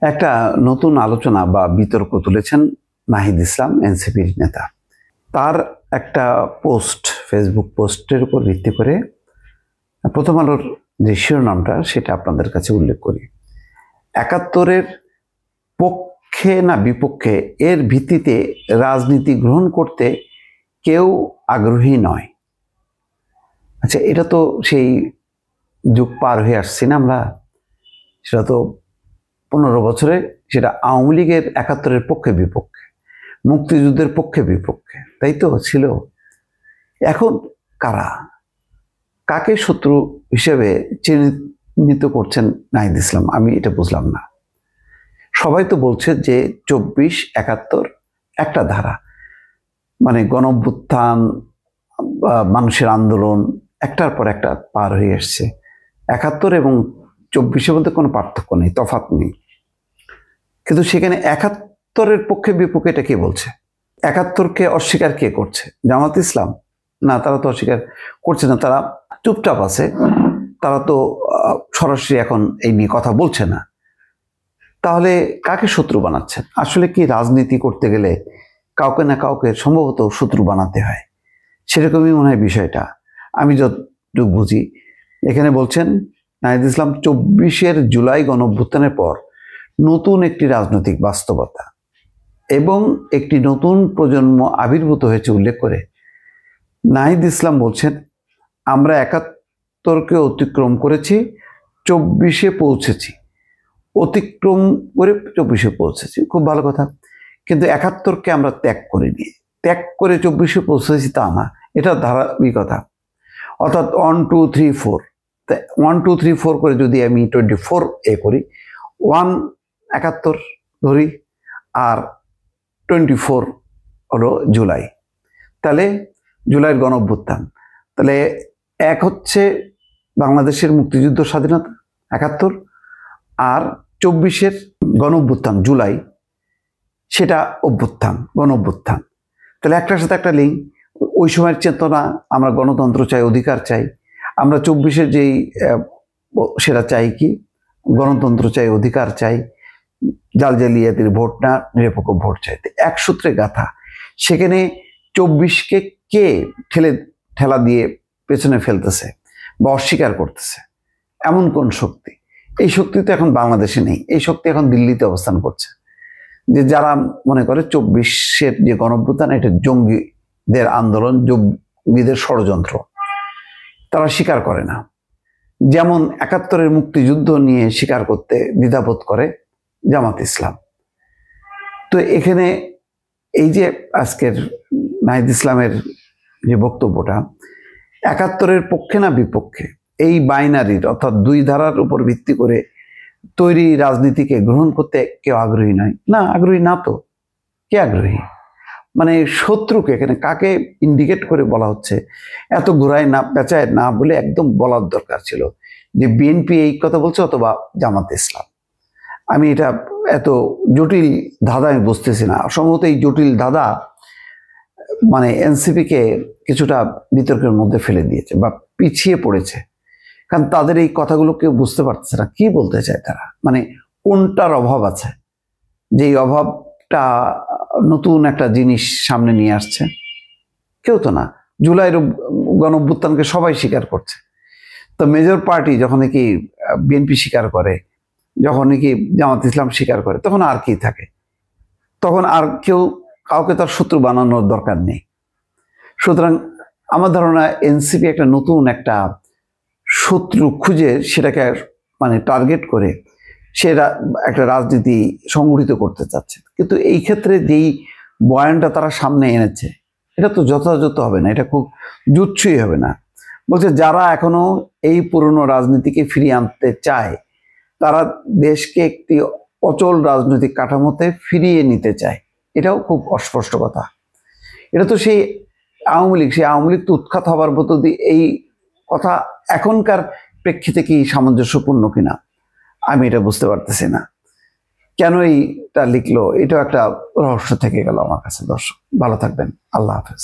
একটা নতুন আলোচনা বা বিতর্ক তুলেছেন নাহিদ ইসলাম, এনসিপির নেতা। তার একটা পোস্ট, ফেসবুক পোস্টের উপর ভিত্তি করে প্রথম আলোর যে শিরোনামটা সেটা আপনাদের কাছে উল্লেখ করি। ৭১-এর পক্ষে না বিপক্ষে এর ভিত্তিতে রাজনীতি গ্রহণ করতে কেউ আগ্রহী নয়। আচ্ছা, এটা তো সেই যুগ পার হয়ে আসছি না আমরা, সেটা তো 15 বছরে সেটা আওয়ামী লীগের ৭১-এর পক্ষে বিপক্ষে, মুক্তিযুদ্ধের পক্ষে বিপক্ষে, তাই তো ছিল। এখন কারা কাকে শত্রু হিসেবে চিহ্নিত করছেন নাহিদ ইসলাম, আমি এটা বুঝলাম না। সবাই তো বলছে যে ২৪-৭১ একটা ধারা, মানে গণঅভ্যুত্থান, মানুষের আন্দোলন একটার পর একটা পার হয়ে আসছে। ৭১ এবং ২৪-এর মধ্যে কোনো পার্থক্য নেই, তফাৎ নেই। কিন্তু সেখানে ৭১-এর পক্ষে বিপক্ষে এটা কে বলছে? ৭১-কে অস্বীকার কে করছে? জামাত ইসলাম? না, তারা তো অস্বীকার করছে না, তারা চুপচাপ আছে। তারা তো সরাসরি এখন এই নিয়ে কথা বলছে না। তাহলে কাকে শত্রু বানাচ্ছেন? আসলে কি রাজনীতি করতে গেলে কাউকে না কাউকে সম্ভবত শত্রু বানাতে হয়, সেরকমই মনে হয় বিষয়টা। আমি যতটুকু বুঝি, এখানে বলছেন নাহিদ ইসলাম ২৪ জুলাই গণঅভ্যুত্থানের পর নতুন একটি রাজনৈতিক বাস্তবতা এবং একটি নতুন প্রজন্ম আবির্ভূত হয়েছে উল্লেখ করে নাহিদ ইসলাম বলছেন, আমরা ৭১-কে অতিক্রম করেছি, ২৪-এ পৌঁছেছি। অতিক্রম করে ২৪-এ পৌঁছেছি, খুব ভালো কথা। কিন্তু ৭১-কে আমরা ত্যাগ করিনি, ত্যাগ করে ২৪-এ পৌঁছেছি তা না, এটা ধারাবাহিকতা। অর্থাৎ 1 2 3 4, 1 2 3 4 করে যদি আমি 24 করি, 1 ৭১ ধরি আর 24 হলো জুলাই, তাহলে জুলাইয়ের গণঅভ্যুত্থান। তাহলে এক হচ্ছে বাংলাদেশের মুক্তিযুদ্ধ স্বাধীনতা ৭১, আর ২৪-এর গণঅভ্যুত্থান জুলাই, সেটা অভ্যুত্থান, গণঅভ্যুত্থান। তাহলে একটার সাথে একটা লিঙ্ক। ওই সময়ের চেতনা, আমরা গণতন্ত্র চাই, অধিকার চাই। আমরা ২৪-এর যেই সেটা চাই কি, গণতন্ত্র চাই, অধিকার চাই, জালজালিয়াতির ভোট না, নিরপেক্ষ ভোট চাইতে এক সূত্রে গাথা। সেখানে ২৪-কে কে ঠেলা দিয়ে পেছনে ফেলতেছে বা অস্বীকার করতেছে, এমন কোন শক্তি? এই শক্তি তো এখন বাংলাদেশে নেই, এই শক্তি এখন দিল্লিতে অবস্থান করছে। যে যারা মনে করে ২৪-এর যে গণঅভ্যুত্থান এটা জঙ্গিদের আন্দোলন, জঙ্গিদের ষড়যন্ত্র, তারা স্বীকার করে না। যেমন ৭১-এর মুক্তিযুদ্ধ নিয়ে স্বীকার করতে দ্বিধাবোধ করে জামাত ইসলাম। তো এখানে এই যে আজকের নাহিদ ইসলামের যে বক্তব্যটা, ৭১-এর পক্ষে না বিপক্ষে, এই বাইনারির অর্থাৎ দুই ধারার উপর ভিত্তি করে তৈরি রাজনীতিকে গ্রহণ করতে কেউ আগ্রহী নয়। না, আগ্রহী না তো, কে আগ্রহী? মানে শত্রুকে এখানে কাকে ইন্ডিকেট করে বলা হচ্ছে? এত ঘোরায় না পেঁচায় না বলে একদম বলার দরকার ছিল যে বিএনপি এই কথা বলছে অথবা জামাত ইসলাম। আমি এটা এত জটিল ধাঁধা আমি বুঝতেছি না। সম্ভবত এই জটিল ধাঁধা মানে এনসিপিকে কিছুটা বিতর্কের মধ্যে ফেলে দিয়েছে বা পিছিয়ে পড়েছে, কারণ তাদের এই কথাগুলো কেউ বুঝতে পারতেছে না কি বলতে চায় তারা, মানে কোনটার অভাব আছে, যেই অভাবটা নতুন একটা জিনিস সামনে নিয়ে আসছে। কেউ তো না। জুলাইয়ের গণঅভ্যুত্থানকে সবাই স্বীকার করছে, তো মেজর পার্টি যখন নাকি বিএনপি স্বীকার করে, যখন নাকি জামাত ইসলাম স্বীকার করে, তখন আর কি থাকে? তখন আর কেউ কাউকে তার শত্রু বানানোর দরকার নেই। সুতরাং আমার ধারণা এনসিপি একটা নতুন একটা শত্রু খুঁজে সেটাকে মানে টার্গেট করে সেটা একটা রাজনীতি সংগঠিত করতে চাচ্ছে। কিন্তু এই ক্ষেত্রে যেই বয়ানটা তারা সামনে এনেছে, এটা তো যথাযথ হবে না, এটা খুব জুৎসই হবে না। বলছে যারা এখনো এই পুরনো রাজনীতিকে ফিরিয়ে আনতে চায়, তারা দেশকে একটি অচল রাজনৈতিক কাঠামোতে ফিরিয়ে নিতে চায়। এটাও খুব অস্পষ্ট কথা। এটা তো সেই আওয়ামী লীগ, সেই আওয়ামী লীগ তো উৎখাত হবার মতো দিয়ে এই কথা এখনকার প্রেক্ষিতে কি সামঞ্জস্যপূর্ণ কিনা আমি এটা বুঝতে পারতেছি না। কেন এইটা লিখলো, এটাও একটা রহস্য থেকে গেল আমার কাছে। দর্শক ভালো থাকবেন, আল্লাহ হাফেজ।